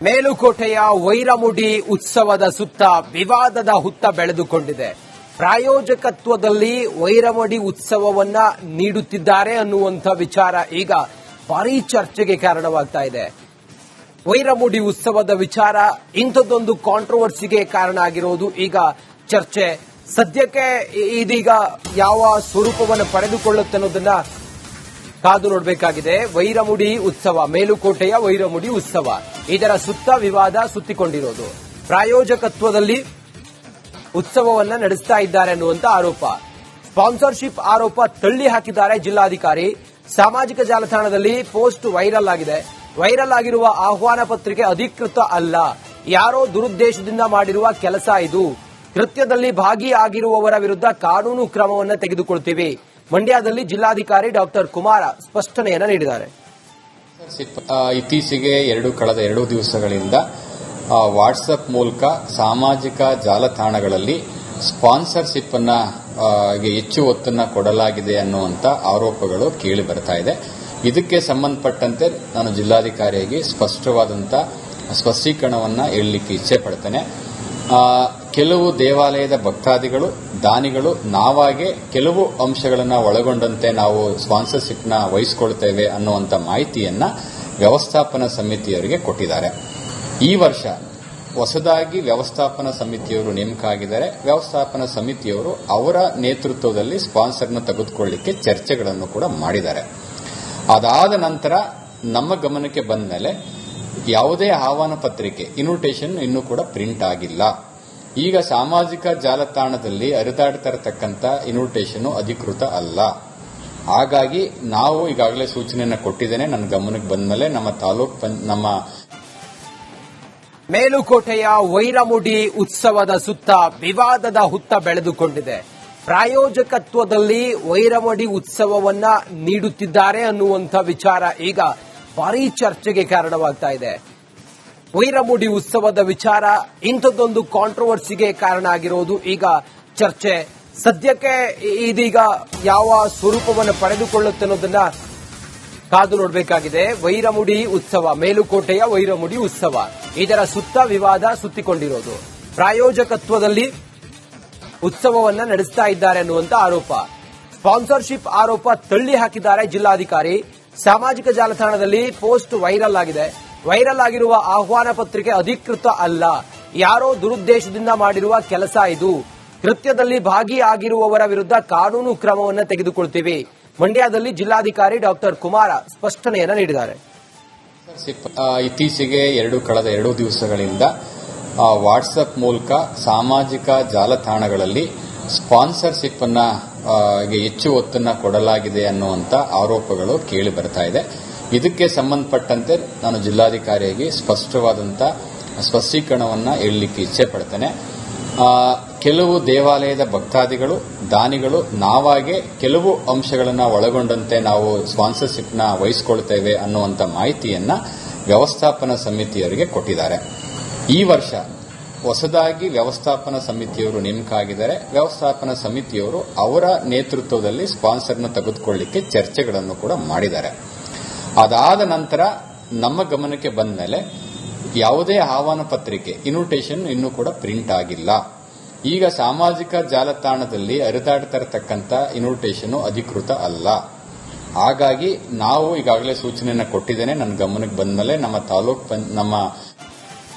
ಮೇಲುಕೋಟೆಯ ವೈರಮುಡಿ ಉತ್ಸವದ ಸುತ್ತ ವಿವಾದದ ಹುತ್ತ ಬೆಳೆದುಕೊಂಡಿದೆ. ಪ್ರಾಯೋಜಕತ್ವದಲ್ಲಿ ವೈರಮುಡಿ ಉತ್ಸವವನ್ನ ನೀಡುತ್ತಿದ್ದಾರೆ ಅನ್ನುವಂಥ ವಿಚಾರ ಈಗ ಭಾರೀ ಚರ್ಚೆಗೆ ಕಾರಣವಾಗ್ತಾ ಇದೆ. ವೈರಮುಡಿ ಉತ್ಸವದ ವಿಚಾರ ಇಂಥದ್ದೊಂದು ಕಾಂಟ್ರವರ್ಸಿಗೆ ಕಾರಣ ಆಗಿರೋದು ಈಗ ಚರ್ಚೆ. ಸದ್ಯಕ್ಕೆ ಇದೀಗ ಯಾವ ಸ್ವರೂಪವನ್ನು ಪಡೆದುಕೊಳ್ಳುತ್ತೆ ಅನ್ನೋದನ್ನ ಕಾದು ನೋಡಬೇಕಾಗಿದೆ. ವೈರಮುಡಿ ಉತ್ಸವ, ಮೇಲುಕೋಟೆಯ ವೈರಮುಡಿ ಉತ್ಸವ, ಇದರ ಸುತ್ತ ವಿವಾದ ಸುತ್ತಿಕೊಂಡಿರೋದು. ಪ್ರಾಯೋಜಕತ್ವದಲ್ಲಿ ಉತ್ಸವವನ್ನ ನಡೆಸ್ತಾ ಇದ್ದಾರೆ ಅನ್ನುವಂತ ಆರೋಪ, ಸ್ಪಾನ್ಸರ್ಶಿಪ್ ಆರೋಪ ತಳ್ಳಿ ಹಾಕಿದ್ದಾರೆ ಜಿಲ್ಲಾಧಿಕಾರಿ. ಸಾಮಾಜಿಕ ಜಾಲತಾಣದಲ್ಲಿ ಪೋಸ್ಟ್ ವೈರಲ್ ಆಗಿದೆ. ವೈರಲ್ ಆಗಿರುವ ಆಹ್ವಾನ ಪತ್ರಿಕೆ ಅಧಿಕೃತ ಅಲ್ಲ, ಯಾರೋ ದುರುದ್ದೇಶದಿಂದ ಮಾಡಿರುವ ಕೆಲಸ ಇದು. ಕೃತ್ಯದಲ್ಲಿ ಭಾಗಿಯಾಗಿರುವವರ ವಿರುದ್ಧ ಕಾನೂನು ಕ್ರಮವನ್ನು ತೆಗೆದುಕೊಳ್ತೀವಿ. ಮಂಡ್ಯದಲ್ಲಿ ಜಿಲ್ಲಾಧಿಕಾರಿ ಡಾಕ್ಟರ್ ಕುಮಾರ ಸ್ಪಷ್ಟನೆಯನ್ನು ನೀಡಿದ್ದಾರೆ. ಇತ್ತೀಚೆಗೆ ಕಳೆದ 2 ದಿವಸಗಳಿಂದ ವಾಟ್ಸಪ್ ಮೂಲಕ ಸಾಮಾಜಿಕ ಜಾಲತಾಣಗಳಲ್ಲಿ ಸ್ಪಾನ್ಸರ್ಶಿಪ್ ಅನ್ನ ಹೆಚ್ಚು ಒತ್ತನ್ನು ಕೊಡಲಾಗಿದೆ ಅನ್ನುವಂಥ ಆರೋಪಗಳು ಕೇಳಿ ಬರ್ತಾ ಇದೆ. ಇದಕ್ಕೆ ಸಂಬಂಧಪಟ್ಟಂತೆ ನಾನು ಜಿಲ್ಲಾಧಿಕಾರಿಯಾಗಿ ಸ್ಪಷ್ಟವಾದಂಥ ಸ್ಪಷ್ಟೀಕರಣವನ್ನು ಹೇಳಲಿಕ್ಕೆ ಇಚ್ಛೆ ಪಡ್ತೇನೆ. ಕೆಲವು ದೇವಾಲಯದ ಭಕ್ತಾದಿಗಳು, ದಾನಿಗಳು ನಾವಾಗೆ ಕೆಲವು ಅಂಶಗಳನ್ನು ಒಳಗೊಂಡಂತೆ ನಾವು ಸ್ಪಾನ್ಸರ್ಶಿಪ್ನ ವಹಿಸಿಕೊಳ್ತೇವೆ ಅನ್ನುವಂಥ ಮಾಹಿತಿಯನ್ನ ವ್ಯವಸ್ಥಾಪನಾ ಸಮಿತಿಯವರಿಗೆ ಕೊಟ್ಟಿದ್ದಾರೆ. ಈ ವರ್ಷ ಹೊಸದಾಗಿ ವ್ಯವಸ್ಥಾಪನಾ ಸಮಿತಿಯವರು ನೇಮಕ ಆಗಿದ್ದಾರೆ. ವ್ಯವಸ್ಥಾಪನಾ ಸಮಿತಿಯವರು ಅವರ ನೇತೃತ್ವದಲ್ಲಿ ಸ್ಪಾನ್ಸರ್ನ ತೆಗೆದುಕೊಳ್ಳಿಕ್ಕೆ ಚರ್ಚೆಗಳನ್ನು ಕೂಡ ಮಾಡಿದ್ದಾರೆ. ಅದಾದ ನಂತರ ನಮ್ಮ ಗಮನಕ್ಕೆ ಬಂದ ಮೇಲೆ ಯಾವುದೇ ಆಹ್ವಾನ ಪತ್ರಿಕೆ, ಇನ್ವಿಟೇಷನ್ ಇನ್ನೂ ಕೂಡ ಪ್ರಿಂಟ್ ಆಗಿಲ್ಲ. ಈಗ ಸಾಮಾಜಿಕ ಜಾಲತಾಣದಲ್ಲಿ ಹರಿದಾಡ್ತಾ ಇರತಕ್ಕಂಥ ಇನ್ವಿಟೇಷನ್ ಅಧಿಕೃತ ಅಲ್ಲ. ಹಾಗಾಗಿ ನಾವು ಈಗಾಗಲೇ ಸೂಚನೆಯನ್ನು ಕೊಟ್ಟಿದ್ದೇನೆ. ನನ್ನ ಗಮನಕ್ಕೆ ಬಂದ ಮೇಲೆ ನಮ್ಮ ಮೇಲುಕೋಟೆಯ ವೈರಮುಡಿ ಉತ್ಸವದ ಸುತ್ತ ವಿವಾದದ ಹುತ್ತ ಬೆಳೆದುಕೊಂಡಿದೆ. ಪ್ರಾಯೋಜಕತ್ವದಲ್ಲಿ ವೈರಮುಡಿ ಉತ್ಸವವನ್ನ ನೀಡುತ್ತಿದ್ದಾರೆ ಅನ್ನುವಂಥ ವಿಚಾರ ಈಗ ಭಾರೀ ಚರ್ಚೆಗೆ ಕಾರಣವಾಗ್ತಾ ಇದೆ. ವೈರಮುಡಿ ಉತ್ಸವದ ವಿಚಾರ ಇಂಥದ್ದೊಂದು ಕಾಂಟ್ರವರ್ಸಿಗೆ ಕಾರಣ ಆಗಿರೋದು ಈಗ ಚರ್ಚೆ. ಸದ್ಯಕ್ಕೆ ಇದೀಗ ಯಾವ ಸ್ವರೂಪವನ್ನು ಪಡೆದುಕೊಳ್ಳುತ್ತೆ ಅನ್ನೋದನ್ನ ಕಾದು ನೋಡಬೇಕಾಗಿದೆ. ವೈರಮುಡಿ ಉತ್ಸವ, ಮೇಲುಕೋಟೆಯ ವೈರಮುಡಿ ಉತ್ಸವ, ಇದರ ಸುತ್ತ ವಿವಾದ ಸುತ್ತಿಕೊಂಡಿರೋದು. ಪ್ರಾಯೋಜಕತ್ವದಲ್ಲಿ ಉತ್ಸವವನ್ನ ನಡೆಸ್ತಾ ಇದ್ದಾರೆ ಅನ್ನುವಂತ ಆರೋಪ, ಸ್ಪಾನ್ಸರ್ಶಿಪ್ ಆರೋಪ ತಳ್ಳಿ ಹಾಕಿದ್ದಾರೆ ಜಿಲ್ಲಾಧಿಕಾರಿ. ಸಾಮಾಜಿಕ ಜಾಲತಾಣದಲ್ಲಿ ಪೋಸ್ಟ್ ವೈರಲ್ ಆಗಿದೆ. ವೈರಲ್ ಆಗಿರುವ ಆಹ್ವಾನ ಪತ್ರಿಕೆ ಅಧಿಕೃತ ಅಲ್ಲ, ಯಾರೋ ದುರುದ್ದೇಶದಿಂದ ಮಾಡಿರುವ ಕೆಲಸ ಇದು. ಕೃತ್ಯದಲ್ಲಿ ಭಾಗಿಯಾಗಿರುವವರ ವಿರುದ್ಧ ಕಾನೂನು ಕ್ರಮವನ್ನು ತೆಗೆದುಕೊಳ್ತೀವಿ. ಮಂಡ್ಯದಲ್ಲಿ ಜಿಲ್ಲಾಧಿಕಾರಿ ಡಾಕ್ಟರ್ ಕುಮಾರ ಸ್ಪಷ್ಟನೆಯನ್ನು ನೀಡಿದ್ದಾರೆ. ಇತ್ತೀಚೆಗೆ ಕಳೆದ 2 ದಿವಸಗಳಿಂದ ವಾಟ್ಸಪ್ ಮೂಲಕ ಸಾಮಾಜಿಕ ಜಾಲತಾಣಗಳಲ್ಲಿ ಸ್ಪಾನ್ಸರ್ಶಿಪ್ ಅನ್ನ ಹೆಚ್ಚು ಒತ್ತನ್ನು ಕೊಡಲಾಗಿದೆ ಅನ್ನುವಂಥ ಆರೋಪಗಳು ಕೇಳಿ ಬರ್ತಾ ಇದೆ. ಇದಕ್ಕೆ ಸಂಬಂಧಪಟ್ಟಂತೆ ನಾನು ಜಿಲ್ಲಾಧಿಕಾರಿಯಾಗಿ ಸ್ಪಷ್ಟವಾದಂಥ ಸ್ಪಷ್ಟೀಕರಣವನ್ನು ಹೇಳಲಿಕ್ಕೆ ಇಚ್ಛೆ ಪಡ್ತೇನೆ. ಕೆಲವು ದೇವಾಲಯದ ಭಕ್ತಾದಿಗಳು, ದಾನಿಗಳು ನಾವಾಗೆ ಕೆಲವು ಅಂಶಗಳನ್ನು ಒಳಗೊಂಡಂತೆ ನಾವು ಸ್ಪಾನ್ಸರ್ಶಿಪ್ನ ವಹಿಸಿಕೊಳ್ತೇವೆ ಅನ್ನುವಂಥ ಮಾಹಿತಿಯನ್ನ ವ್ಯವಸ್ಥಾಪನಾ ಸಮಿತಿಯವರಿಗೆ ಕೊಟ್ಟಿದ್ದಾರೆ. ಈ ವರ್ಷ ಹೊಸದಾಗಿ ವ್ಯವಸ್ಥಾಪನಾ ಸಮಿತಿಯವರು ನೇಮಕ ಆಗಿದ್ದಾರೆ. ವ್ಯವಸ್ಥಾಪನಾ ಸಮಿತಿಯವರು ಅವರ ನೇತೃತ್ವದಲ್ಲಿ ಸ್ಪಾನ್ಸರ್ನ ತೆಗೆದುಕೊಳ್ಳಿಕ್ಕೆ ಚರ್ಚೆಗಳನ್ನು ಕೂಡ ಮಾಡಿದ್ದಾರೆ. ಅದಾದ ನಂತರ ನಮ್ಮ ಗಮನಕ್ಕೆ ಬಂದ ಮೇಲೆ ಯಾವುದೇ ಆಹ್ವಾನ ಪತ್ರಿಕೆ, ಇನ್ವಿಟೇಷನ್ ಇನ್ನೂ ಕೂಡ ಪ್ರಿಂಟ್ ಆಗಿಲ್ಲ. ಈಗ ಸಾಮಾಜಿಕ ಜಾಲತಾಣದಲ್ಲಿ ಹರಿದಾಡ್ತಾ ಇರತಕ್ಕಂಥ ಇನ್ವಿಟೇಷನ್ ಅಧಿಕೃತ ಅಲ್ಲ. ಹಾಗಾಗಿ ನಾವು ಈಗಾಗಲೇ ಸೂಚನೆಯನ್ನು ಕೊಟ್ಟಿದ್ದೇನೆ. ನನ್ನ ಗಮನಕ್ಕೆ ಬಂದ ಮೇಲೆ ನಮ್ಮ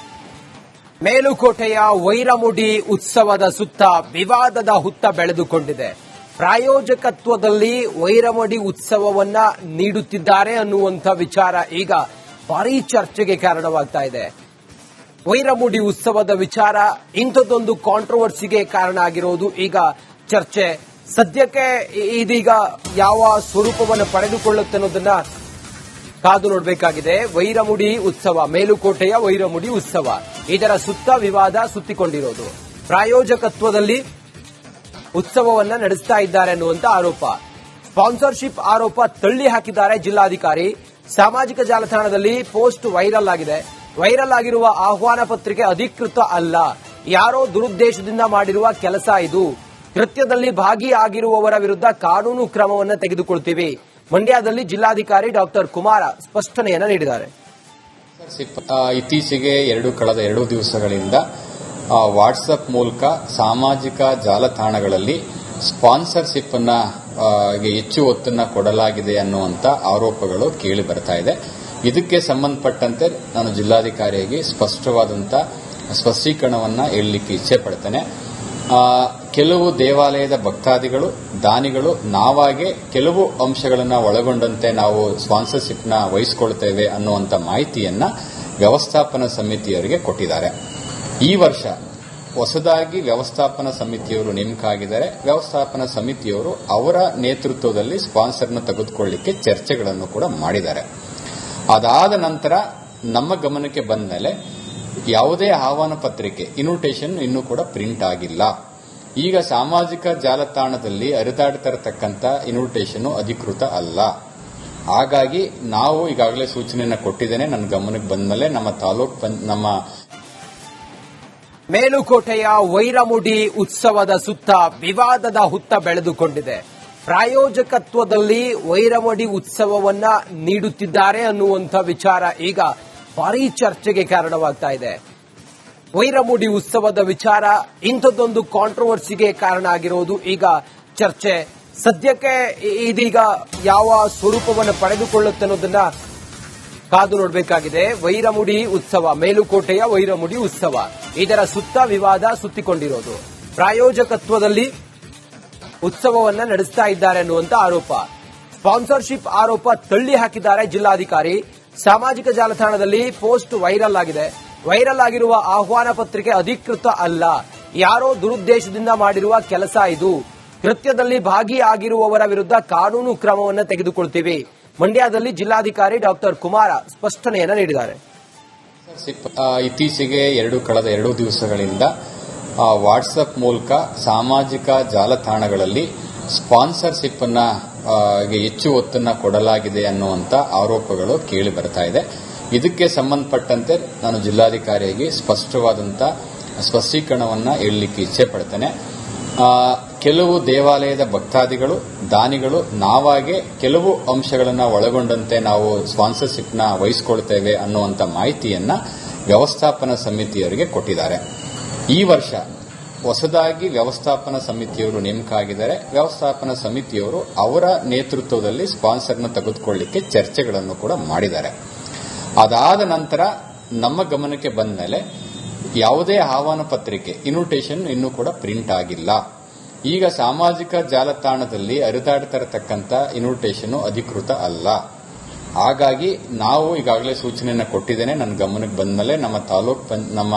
ಮೇಲುಕೋಟೆಯ ವೈರಮುಡಿ ಉತ್ಸವದ ಸುತ್ತ ವಿವಾದದ ಹುತ್ತ ಬೆಳೆದುಕೊಂಡಿದೆ. ಪ್ರಾಯೋಜಕತ್ವದಲ್ಲಿ ವೈರಮುಡಿ ಉತ್ಸವವನ್ನ ನೀಡುತ್ತಿದ್ದಾರೆ ಅನ್ನುವಂಥ ವಿಚಾರ ಈಗ ಭಾರೀ ಚರ್ಚೆಗೆ ಕಾರಣವಾಗ್ತಾ ಇದೆ. ವೈರಮುಡಿ ಉತ್ಸವದ ವಿಚಾರ ಇಂಥದ್ದೊಂದು ಕಾಂಟ್ರವರ್ಸಿಗೆ ಕಾರಣ ಆಗಿರೋದು ಈಗ ಚರ್ಚೆ. ಸದ್ಯಕ್ಕೆ ಇದೀಗ ಯಾವ ಸ್ವರೂಪವನ್ನು ಪಡೆದುಕೊಳ್ಳುತ್ತೆ ಅನ್ನೋದನ್ನ ಕಾದು ನೋಡಬೇಕಾಗಿದೆ. ವೈರಮುಡಿ ಉತ್ಸವ, ಮೇಲುಕೋಟೆಯ ವೈರಮುಡಿ ಉತ್ಸವ, ಇದರ ಸುತ್ತ ವಿವಾದ ಸುತ್ತಿಕೊಂಡಿರೋದು. ಪ್ರಾಯೋಜಕತ್ವದಲ್ಲಿ ಉತ್ಸವವನ್ನ ನಡೆಸ್ತಾ ಇದ್ದಾರೆ ಅನ್ನುವಂತ ಆರೋಪ, ಸ್ಪಾನ್ಸರ್ಶಿಪ್ ಆರೋಪ ತಳ್ಳಿ ಹಾಕಿದ್ದಾರೆ ಜಿಲ್ಲಾಧಿಕಾರಿ. ಸಾಮಾಜಿಕ ಜಾಲತಾಣದಲ್ಲಿ ಪೋಸ್ಟ್ ವೈರಲ್ ಆಗಿದೆ. ವೈರಲ್ ಆಗಿರುವ ಆಹ್ವಾನ ಪತ್ರಿಕೆ ಅಧಿಕೃತ ಅಲ್ಲ, ಯಾರೋ ದುರುದ್ದೇಶದಿಂದ ಮಾಡಿರುವ ಕೆಲಸ ಇದು. ಕೃತ್ಯದಲ್ಲಿ ಭಾಗಿಯಾಗಿರುವವರ ವಿರುದ್ಧ ಕಾನೂನು ಕ್ರಮವನ್ನು ತೆಗೆದುಕೊಳ್ತೀವಿ. ಮಂಡ್ಯದಲ್ಲಿ ಜಿಲ್ಲಾಧಿಕಾರಿ ಡಾಕ್ಟರ್ ಕುಮಾರ ಸ್ಪಷ್ಟನೆಯನ್ನು ನೀಡಿದ್ದಾರೆ. ಇತ್ತೀಚೆಗೆ ಕಳೆದ 2 ದಿವಸಗಳಿಂದ ವಾಟ್ಸಪ್ ಮೂಲಕ ಸಾಮಾಜಿಕ ಜಾಲತಾಣಗಳಲ್ಲಿ ಸ್ಪಾನ್ಸರ್ಶಿಪ್ ಅನ್ನ ಹೆಚ್ಚು ಒತ್ತನ್ನು ಕೊಡಲಾಗಿದೆ ಅನ್ನುವಂಥ ಆರೋಪಗಳು ಕೇಳಿ ಬರ್ತಾ ಇದೆ. ಇದಕ್ಕೆ ಸಂಬಂಧಪಟ್ಟಂತೆ ನಾನು ಜಿಲ್ಲಾಧಿಕಾರಿಯಾಗಿ ಸ್ಪಷ್ಟವಾದಂಥ ಸ್ಪಷ್ಟೀಕರಣವನ್ನು ಹೇಳಲಿಕ್ಕೆ ಇಚ್ಛೆ ಪಡ್ತೇನೆ. ಕೆಲವು ದೇವಾಲಯದ ಭಕ್ತಾದಿಗಳು ದಾನಿಗಳು ನಾವಾಗೆ ಕೆಲವು ಅಂಶಗಳನ್ನು ಒಳಗೊಂಡಂತೆ ನಾವು ಸ್ಪಾನ್ಸರ್ಶಿಪ್ನ ವಹಿಸಿಕೊಳ್ತೇವೆ ಅನ್ನುವಂಥ ಮಾಹಿತಿಯನ್ನ ವ್ಯವಸ್ಥಾಪನಾ ಸಮಿತಿಯವರಿಗೆ ಕೊಟ್ಟಿದ್ದಾರೆ. ಈ ವರ್ಷ ಹೊಸದಾಗಿ ವ್ಯವಸ್ಥಾಪನಾ ಸಮಿತಿಯವರು ನೇಮಕ ಆಗಿದ್ದಾರೆ. ವ್ಯವಸ್ಥಾಪನಾ ಸಮಿತಿಯವರು ಅವರ ನೇತೃತ್ವದಲ್ಲಿ ಸ್ಪಾನ್ಸರ್ನ ತೆಗೆದುಕೊಳ್ಳಿಕ್ಕೆ ಚರ್ಚೆಗಳನ್ನು ಕೂಡ ಮಾಡಿದ್ದಾರೆ. ಅದಾದ ನಂತರ ನಮ್ಮ ಗಮನಕ್ಕೆ ಬಂದ ಮೇಲೆ ಯಾವುದೇ ಆಹ್ವಾನ ಪತ್ರಿಕೆ ಇನ್ವಿಟೇಷನ್ ಇನ್ನೂ ಕೂಡ ಪ್ರಿಂಟ್ ಆಗಿಲ್ಲ. ಈಗ ಸಾಮಾಜಿಕ ಜಾಲತಾಣದಲ್ಲಿ ಹರಿದಾಡ್ತಿರತಕ್ಕಂಥ ಇನ್ವಿಟೇಷನ್ ಅಧಿಕೃತ ಅಲ್ಲ. ಹಾಗಾಗಿ ನಾವು ಈಗಾಗಲೇ ಸೂಚನೆಯನ್ನು ಕೊಟ್ಟಿದ್ದೇನೆ. ನನ್ನ ಗಮನಕ್ಕೆ ಬಂದ ಮೇಲೆ ನಮ್ಮ ಮೇಲುಕೋಟೆಯ ವೈರಮುಡಿ ಉತ್ಸವದ ಸುತ್ತ ವಿವಾದದ ಹುತ್ತ ಬೆಳೆದುಕೊಂಡಿದೆ. ಪ್ರಾಯೋಜಕತ್ವದಲ್ಲಿ ವೈರಮುಡಿ ಉತ್ಸವವನ್ನ ನೀಡುತ್ತಿದ್ದಾರೆ ಅನ್ನುವಂಥ ವಿಚಾರ ಈಗ ಭಾರೀ ಚರ್ಚೆಗೆ ಕಾರಣವಾಗ್ತಾ ಇದೆ. ವೈರಮುಡಿ ಉತ್ಸವದ ವಿಚಾರ ಇಂಥದ್ದೊಂದು ಕಾಂಟ್ರವರ್ಸಿಗೆ ಕಾರಣ ಆಗಿರೋದು ಈಗ ಚರ್ಚೆ. ಸದ್ಯಕ್ಕೆ ಇದೀಗ ಯಾವ ಸ್ವರೂಪವನ್ನು ಪಡೆದುಕೊಳ್ಳುತ್ತೆ ಅನ್ನೋದನ್ನ ಕಾದು ನೋಡಬೇಕಾಗಿದೆ. ವೈರಮುಡಿ ಉತ್ಸವ, ಮೇಲುಕೋಟೆಯ ವೈರಮುಡಿ ಉತ್ಸವ, ಇದರ ಸುತ್ತ ವಿವಾದ ಸುತ್ತಿಕೊಂಡಿರೋದು. ಪ್ರಾಯೋಜಕತ್ವದಲ್ಲಿ ಉತ್ಸವವನ್ನ ನಡೆಸ್ತಾ ಇದ್ದಾರೆ ಅನ್ನುವಂತ ಆರೋಪ, ಸ್ಪಾನ್ಸರ್ಶಿಪ್ ಆರೋಪ ತಳ್ಳಿ ಹಾಕಿದ್ದಾರೆ ಜಿಲ್ಲಾಧಿಕಾರಿ. ಸಾಮಾಜಿಕ ಜಾಲತಾಣದಲ್ಲಿ ಪೋಸ್ಟ್ ವೈರಲ್ ಆಗಿದೆ. ವೈರಲ್ ಆಗಿರುವ ಆಹ್ವಾನ ಪತ್ರಿಕೆ ಅಧಿಕೃತ ಅಲ್ಲ, ಯಾರೋ ದುರುದ್ದೇಶದಿಂದ ಮಾಡಿರುವ ಕೆಲಸ ಇದು. ಕೃತ್ಯದಲ್ಲಿ ಭಾಗಿಯಾಗಿರುವವರ ವಿರುದ್ಧ ಕಾನೂನು ಕ್ರಮವನ್ನು ತೆಗೆದುಕೊಳ್ತೀವಿ. ಮಂಡ್ಯದಲ್ಲಿ ಜಿಲ್ಲಾಧಿಕಾರಿ ಡಾಕ್ಟರ್ ಕುಮಾರ ಸ್ಪಷ್ಟನೆಯನ್ನು ನೀಡಿದ್ದಾರೆ. ಇತ್ತೀಚೆಗೆ ಕಳೆದ 2 ದಿವಸಗಳಿಂದ ವಾಟ್ಸಪ್ ಮೂಲಕ ಸಾಮಾಜಿಕ ಜಾಲತಾಣಗಳಲ್ಲಿ ಸ್ಪಾನ್ಸರ್ಶಿಪ್ ಅನ್ನ ಹೆಚ್ಚು ಒತ್ತನ್ನು ಕೊಡಲಾಗಿದೆ ಅನ್ನುವಂಥ ಆರೋಪಗಳು ಕೇಳಿ ಬರ್ತಾ ಇದೆ. ಇದಕ್ಕೆ ಸಂಬಂಧಪಟ್ಟಂತೆ ನಾನು ಜಿಲ್ಲಾಧಿಕಾರಿಯಾಗಿ ಸ್ಪಷ್ಟವಾದಂಥ ಸ್ಪಷ್ಟೀಕರಣವನ್ನು ಹೇಳಲಿಕ್ಕೆ ಇಚ್ಛೆ ಪಡ್ತೇನೆ. ಕೆಲವು ದೇವಾಲಯದ ಭಕ್ತಾದಿಗಳು ದಾನಿಗಳು ನಾವಾಗೆ ಕೆಲವು ಅಂಶಗಳನ್ನು ಒಳಗೊಂಡಂತೆ ನಾವು ಸ್ಪಾನ್ಸರ್ಶಿಪ್ನ ವಹಿಸಿಕೊಳ್ತೇವೆ ಅನ್ನುವಂಥ ಮಾಹಿತಿಯನ್ನ ವ್ಯವಸ್ಥಾಪನಾ ಸಮಿತಿಯವರಿಗೆ ಕೊಟ್ಟಿದ್ದಾರೆ. ಈ ವರ್ಷ ಹೊಸದಾಗಿ ವ್ಯವಸ್ಥಾಪನಾ ಸಮಿತಿಯವರು ನೇಮಕ ಆಗಿದ್ದಾರೆ. ವ್ಯವಸ್ಥಾಪನಾ ಸಮಿತಿಯವರು ಅವರ ನೇತೃತ್ವದಲ್ಲಿ ಸ್ಪಾನ್ಸರ್ನ ತೆಗೆದುಕೊಳ್ಳಿಕ್ಕೆ ಚರ್ಚೆಗಳನ್ನು ಕೂಡ ಮಾಡಿದ್ದಾರೆ. ಅದಾದ ನಂತರ ನಮ್ಮ ಗಮನಕ್ಕೆ ಬಂದ ಮೇಲೆ ಯಾವುದೇ ಆಹ್ವಾನ ಪತ್ರಿಕೆ ಇನ್ವಿಟೇಷನ್ ಇನ್ನೂ ಕೂಡ ಪ್ರಿಂಟ್ ಆಗಿಲ್ಲ. ಈಗ ಸಾಮಾಜಿಕ ಜಾಲತಾಣದಲ್ಲಿ ಹರಿದಾಡ್ತಿರತಕ್ಕಂಥ ಇನ್ವಿಟೇಷನ್ ಅಧಿಕೃತ ಅಲ್ಲ. ಹಾಗಾಗಿ ನಾವು ಈಗಾಗಲೇ ಸೂಚನೆಯನ್ನು ಕೊಟ್ಟಿದ್ದೇನೆ. ನನ್ನ ಗಮನಕ್ಕೆ ಬಂದ ಮೇಲೆ ನಮ್ಮ